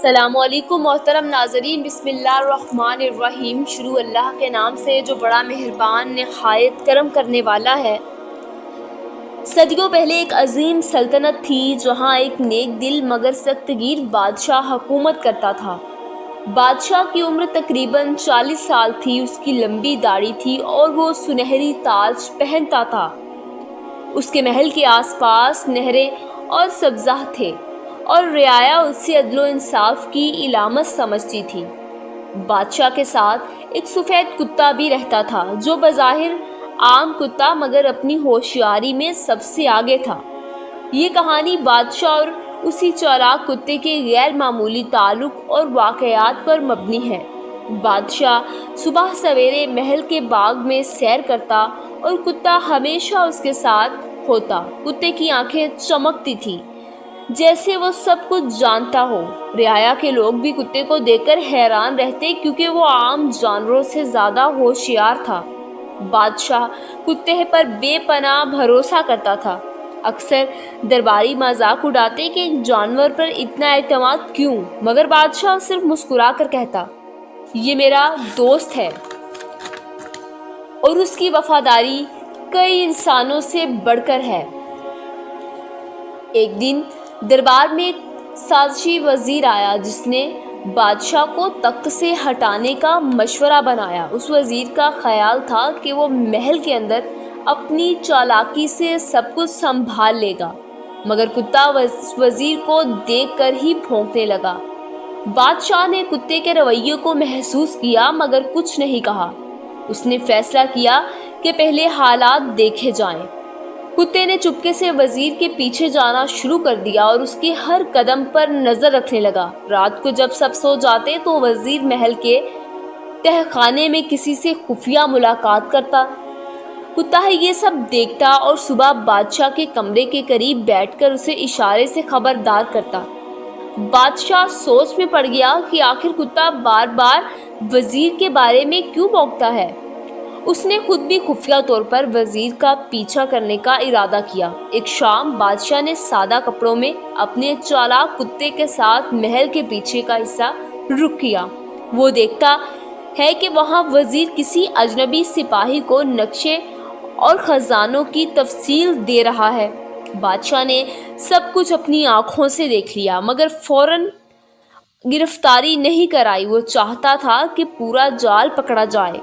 السلام علیکم محترم ناظرین، بسم اللہ الرحمن الرحیم۔ شروع اللہ کے نام سے جو بڑا مہربان نہایت کرم کرنے والا ہے۔ صدیوں پہلے ایک عظیم سلطنت تھی جہاں ایک نیک دل مگر سخت گیر بادشاہ حکومت کرتا تھا۔ بادشاہ کی عمر تقریباً 40 سال تھی، اس کی لمبی داڑھی تھی اور وہ سنہری تاج پہنتا تھا۔ اس کے محل کے آس پاس نہریں اور سبزہ تھے اور رعایا اسے عدل و انصاف کی علامت سمجھتی تھی۔ بادشاہ کے ساتھ ایک سفید کتا بھی رہتا تھا جو بظاہر عام کتا مگر اپنی ہوشیاری میں سب سے آگے تھا۔ یہ کہانی بادشاہ اور اسی چالاک کتے کے غیر معمولی تعلق اور واقعات پر مبنی ہے۔ بادشاہ صبح سویرے محل کے باغ میں سیر کرتا اور کتا ہمیشہ اس کے ساتھ ہوتا۔ کتے کی آنکھیں چمکتی تھیں جیسے وہ سب کچھ جانتا ہو۔ رعایا کے لوگ بھی کتے کو دیکھ کر حیران رہتے کیونکہ وہ عام جانوروں سے زیادہ ہوشیار تھا۔ بادشاہ کتے پر بے پناہ بھروسہ کرتا تھا۔ اکثر درباری مذاق اڑاتے کہ ایک جانور پر اتنا اعتماد کیوں، مگر بادشاہ صرف مسکرا کر کہتا، یہ میرا دوست ہے اور اس کی وفاداری کئی انسانوں سے بڑھ کر ہے۔ ایک دن دربار میں ایک سازشی وزیر آیا جس نے بادشاہ کو تخت سے ہٹانے کا مشورہ بنایا۔ اس وزیر کا خیال تھا کہ وہ محل کے اندر اپنی چالاکی سے سب کچھ سنبھال لے گا، مگر کتا وزیر کو دیکھ کر ہی بھونکنے لگا۔ بادشاہ نے کتے کے رویے کو محسوس کیا مگر کچھ نہیں کہا۔ اس نے فیصلہ کیا کہ پہلے حالات دیکھے جائیں۔ کتے نے چپکے سے وزیر کے پیچھے جانا شروع کر دیا اور اس کے ہر قدم پر نظر رکھنے لگا۔ رات کو جب سب سو جاتے تو وزیر محل کے تہہ خانے میں کسی سے خفیہ ملاقات کرتا۔ کتا یہ سب دیکھتا اور صبح بادشاہ کے کمرے کے قریب بیٹھ کر اسے اشارے سے خبردار کرتا۔ بادشاہ سوچ میں پڑ گیا کہ آخر کتا بار بار وزیر کے بارے میں کیوں بھونکتا ہے۔ اس نے خود بھی خفیہ طور پر وزیر کا پیچھا کرنے کا ارادہ کیا۔ ایک شام بادشاہ نے سادہ کپڑوں میں اپنے چالاک کتے کے ساتھ محل کے پیچھے کا حصہ رخ کیا۔ وہ دیکھتا ہے کہ وہاں وزیر کسی اجنبی سپاہی کو نقشے اور خزانوں کی تفصیل دے رہا ہے۔ بادشاہ نے سب کچھ اپنی آنکھوں سے دیکھ لیا مگر فوراً گرفتاری نہیں کرائی۔ وہ چاہتا تھا کہ پورا جال پکڑا جائے۔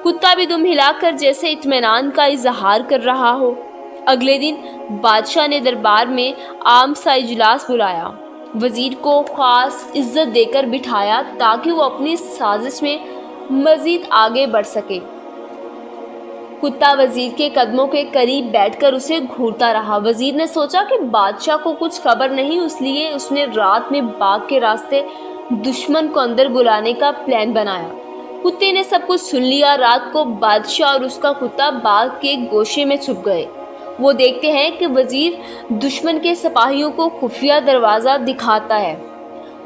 کتا بھی دم ہلا کر جیسے اطمینان کا اظہار کر رہا ہو۔ اگلے دن بادشاہ نے دربار میں عام سا اجلاس بلایا۔ وزیر کو خاص عزت دے کر بٹھایا تاکہ وہ اپنی سازش میں مزید آگے بڑھ سکے۔ کتا وزیر کے قدموں کے قریب بیٹھ کر اسے گھورتا رہا۔ وزیر نے سوچا کہ بادشاہ کو کچھ خبر نہیں، اس لیے اس نے رات میں باغ کے راستے دشمن کو اندر بلانے کا پلان بنایا۔ کتے نے سب کچھ سن لیا۔ رات کو بادشاہ اور اس کا کتا باغ کے گوشے میں چھپ گئے۔ وہ دیکھتے ہیں کہ وزیر دشمن کے سپاہیوں کو خفیہ دروازہ دکھاتا ہے۔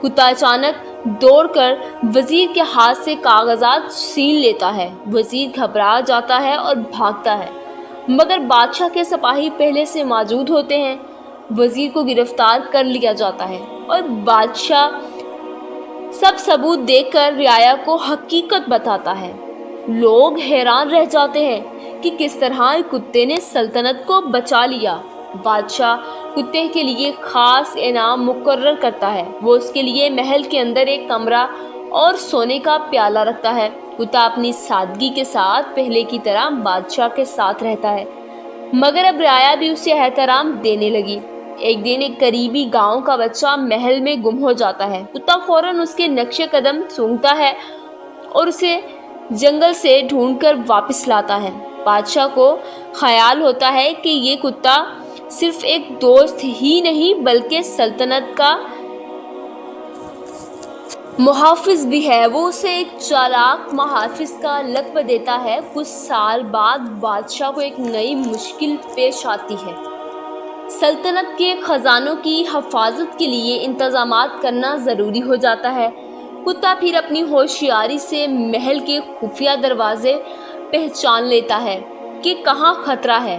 کتا اچانک دوڑ کر وزیر کے ہاتھ سے کاغذات چھین لیتا ہے۔ وزیر گھبرا جاتا ہے اور بھاگتا ہے مگر بادشاہ کے سپاہی پہلے سے موجود ہوتے ہیں۔ وزیر کو گرفتار کر لیا جاتا ہے اور بادشاہ سب ثبوت دیکھ کر رعایا کو حقیقت بتاتا ہے۔ لوگ حیران رہ جاتے ہیں کہ کس طرح کتے نے سلطنت کو بچا لیا۔ بادشاہ کتے کے لیے خاص انعام مقرر کرتا ہے۔ وہ اس کے لیے محل کے اندر ایک کمرہ اور سونے کا پیالہ رکھتا ہے۔ کتا اپنی سادگی کے ساتھ پہلے کی طرح بادشاہ کے ساتھ رہتا ہے مگر اب رعایا بھی اسے احترام دینے لگی۔ ایک دن ایک قریبی گاؤں کا بچہ محل میں گم ہو جاتا ہے۔ کتا فوراً اس کے نقش قدم سونگھتا ہے اور اسے جنگل سے ڈھونڈ کر واپس لاتا ہے۔ بادشاہ کو خیال ہوتا ہے کہ یہ کتا صرف ایک دوست ہی نہیں بلکہ سلطنت کا محافظ بھی ہے۔ وہ اسے ایک چالاک محافظ کا لقب دیتا ہے۔ کچھ سال بعد بادشاہ کو ایک نئی مشکل پیش آتی ہے۔ سلطنت کے خزانوں کی حفاظت کے لیے انتظامات کرنا ضروری ہو جاتا ہے۔ کتا پھر اپنی ہوشیاری سے محل کے خفیہ دروازے پہچان لیتا ہے کہ کہاں خطرہ ہے۔